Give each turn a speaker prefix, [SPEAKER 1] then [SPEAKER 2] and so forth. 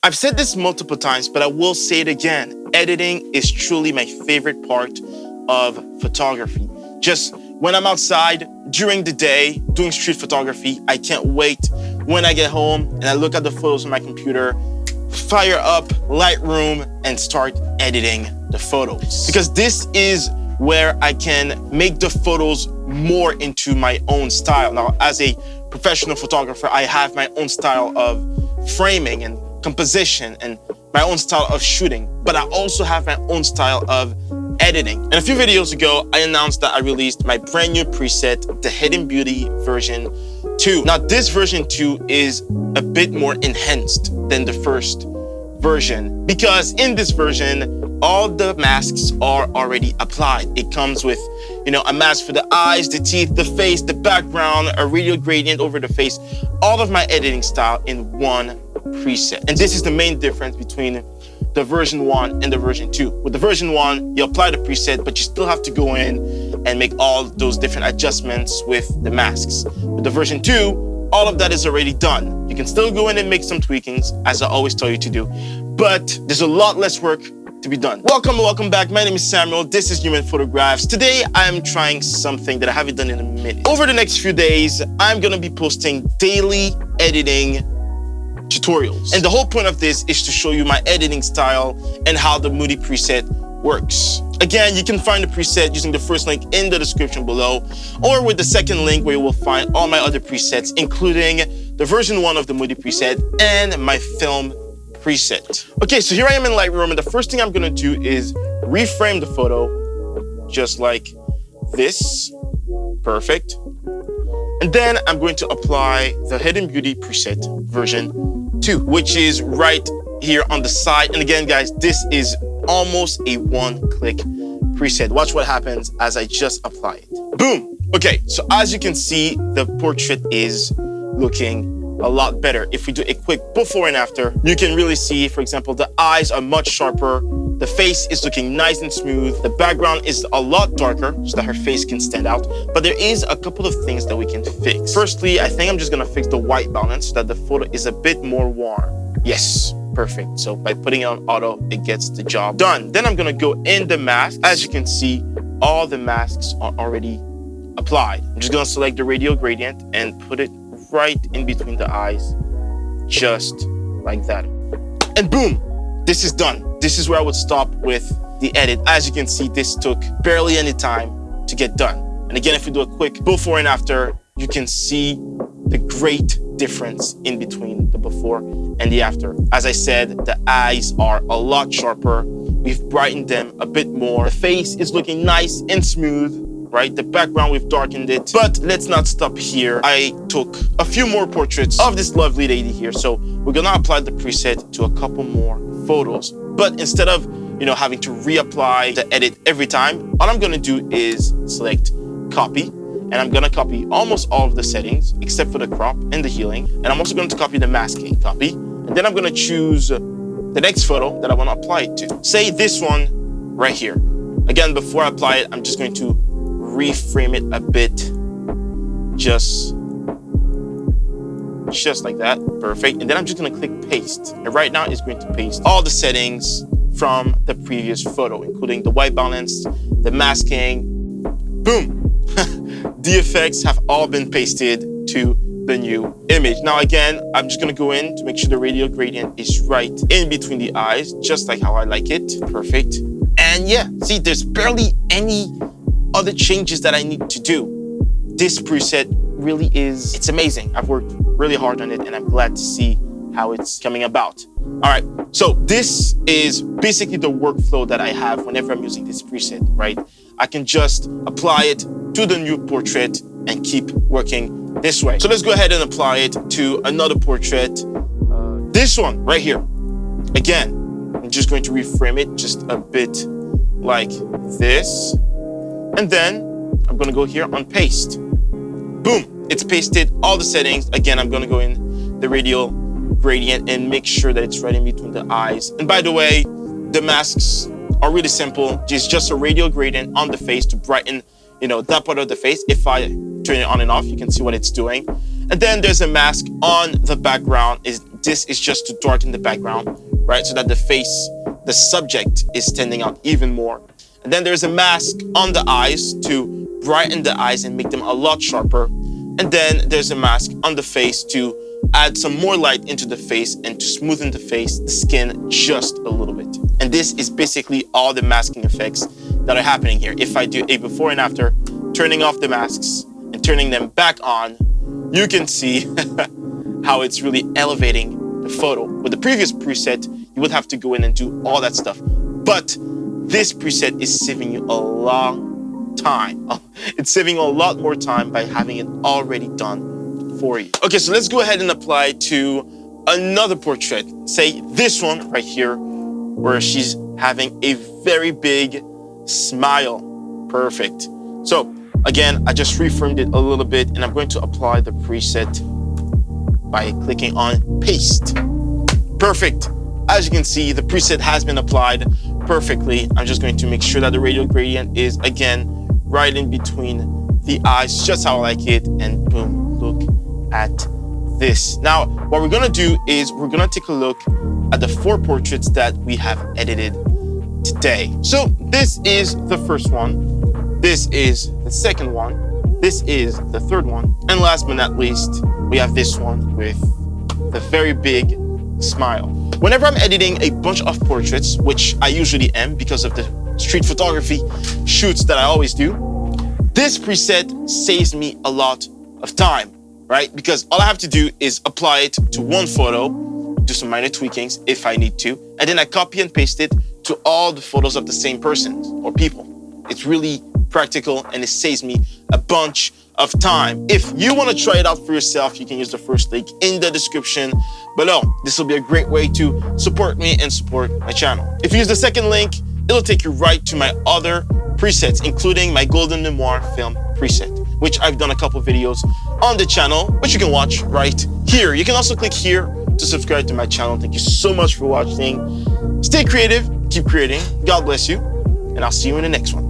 [SPEAKER 1] I've said this multiple times, but I will say it again. Editing is truly my favorite part of photography. Just when I'm outside during the day doing street photography, I can't wait when I get home and I look at the photos on my computer, fire up Lightroom and start editing the photos. Because this is where I can make the photos more into my own style. Now, as a professional photographer, I have my own style of framing and composition and my own style of shooting, but I also have my own style of editing. And a few videos ago, I announced that I released my brand new preset, the Hidden Beauty version 2. Now, this version 2 is a bit more enhanced than the first version because in this version, all the masks are already applied. It comes with, a mask for the eyes, the teeth, the face, the background, a radial gradient over the face, all of my editing style in one preset. And this is the main difference between the version 1 and the version 2. With the version 1, you apply the preset, but you still have to go in and make all those different adjustments with the masks. With the version 2, all of that is already done. You can still go in and make some tweakings, as I always tell you to do, but there's a lot less work to be done. Welcome back. My name is Samuel. This is Newman Photographs. Today, I'm trying something that I haven't done in a minute. Over the next few days, I'm gonna be posting daily editing tutorials. And the whole point of this is to show you my editing style and how the Moody preset works. Again, you can find the preset using the first link in the description below, or with the second link where you will find all my other presets, including the version 1 of the Moody preset and my film preset. Okay, so here I am in Lightroom, and the first thing I'm gonna do is reframe the photo, just like this. Perfect. And then I'm going to apply the Hidden Beauty preset version 2, which is right here on the side. And again, guys, this is almost a one-click preset. Watch what happens as I just apply it. Boom. Okay, so as you can see, the portrait is looking a lot better. If we do a quick before and after, you can really see, for example, the eyes are much sharper. The face is looking nice and smooth. The background is a lot darker so that her face can stand out. But there is a couple of things that we can fix. Firstly, I think I'm just gonna fix the white balance so that the photo is a bit more warm. Yes, perfect. So by putting it on auto, it gets the job done. Then I'm gonna go in the mask. As you can see, all the masks are already applied. I'm just gonna select the radial gradient and put it right in between the eyes, just like that. And boom, this is done. This is where I would stop with the edit. As you can see, this took barely any time to get done. And again, if we do a quick before and after, you can see the great difference in between the before and the after. As I said, the eyes are a lot sharper. We've brightened them a bit more. The face is looking nice and smooth, right? The background, we've darkened it. But let's not stop here. I took a few more portraits of this lovely lady here. So we're gonna apply the preset to a couple more photos. But instead of, having to reapply the edit every time, all I'm gonna do is select copy. And I'm gonna copy almost all of the settings except for the crop and the healing. And I'm also going to copy the masking, copy. And then I'm gonna choose the next photo that I wanna apply it to. Say this one right here. Again, before I apply it, I'm just going to reframe it a bit, just like that. Perfect. And then I'm just gonna click paste. And right now it's going to paste all the settings from the previous photo, including the white balance, the masking. Boom. The effects have all been pasted to the new image. Now again, I'm just gonna go in to make sure the radial gradient is right in between the eyes, just like how I like it. Perfect. And yeah, see, there's barely any other changes that I need to do. This preset really it's amazing. I've worked really hard on it and I'm glad to see how it's coming about. All right, so this is basically the workflow that I have whenever I'm using this preset, right? I can just apply it to the new portrait and keep working this way. So let's go ahead and apply it to another portrait. This one right here. Again, I'm just going to reframe it just a bit like this. And then I'm gonna go here on paste. Boom, it's pasted all the settings. Again, I'm gonna go in the radial gradient and make sure that it's right in between the eyes. And by the way, the masks are really simple. It's just a radial gradient on the face to brighten, that part of the face. If I turn it on and off, you can see what it's doing. And then there's a mask on the background, is this is just to darken the background, right? So that the face, the subject is standing out even more. And then there's a mask on the eyes to brighten the eyes and make them a lot sharper. And then there's a mask on the face to add some more light into the face and to smoothen the face, the skin just a little bit. And this is basically all the masking effects that are happening here. If I do a before and after, turning off the masks and turning them back on, you can see how it's really elevating the photo. With the previous preset, you would have to go in and do all that stuff. But this preset is saving you a long time. It's saving you a lot more time by having it already done for you. Okay, so let's go ahead and apply to another portrait. Say this one right here, where she's having a very big smile. Perfect. So again, I just reframed it a little bit, and I'm going to apply the preset by clicking on paste. Perfect. As you can see, the preset has been applied perfectly. I'm just going to make sure that the radial gradient is, again, right in between the eyes, just how I like it, and boom, look at this. Now, what we're gonna do is we're gonna take a look at the 4 portraits that we have edited today. So this is the first one, this is the second one, this is the third one, and last but not least, we have this one with the very big smile. Whenever I'm editing a bunch of portraits, which I usually am because of the street photography shoots that I always do, this preset saves me a lot of time, right? Because all I have to do is apply it to one photo, do some minor tweakings if I need to, and then I copy and paste it to all the photos of the same person or people. It's really practical and it saves me a bunch of time. If you want to try it out for yourself, you can use the first link in the description below. This will be a great way to support me and support my channel. If you use the second link, it'll take you right to my other presets, including my Golden Memoir film preset, which I've done a couple videos on the channel, which you can watch right here. You can also click here to subscribe to my channel. Thank you so much for watching. Stay creative, keep creating. God bless you, and I'll see you in the next one.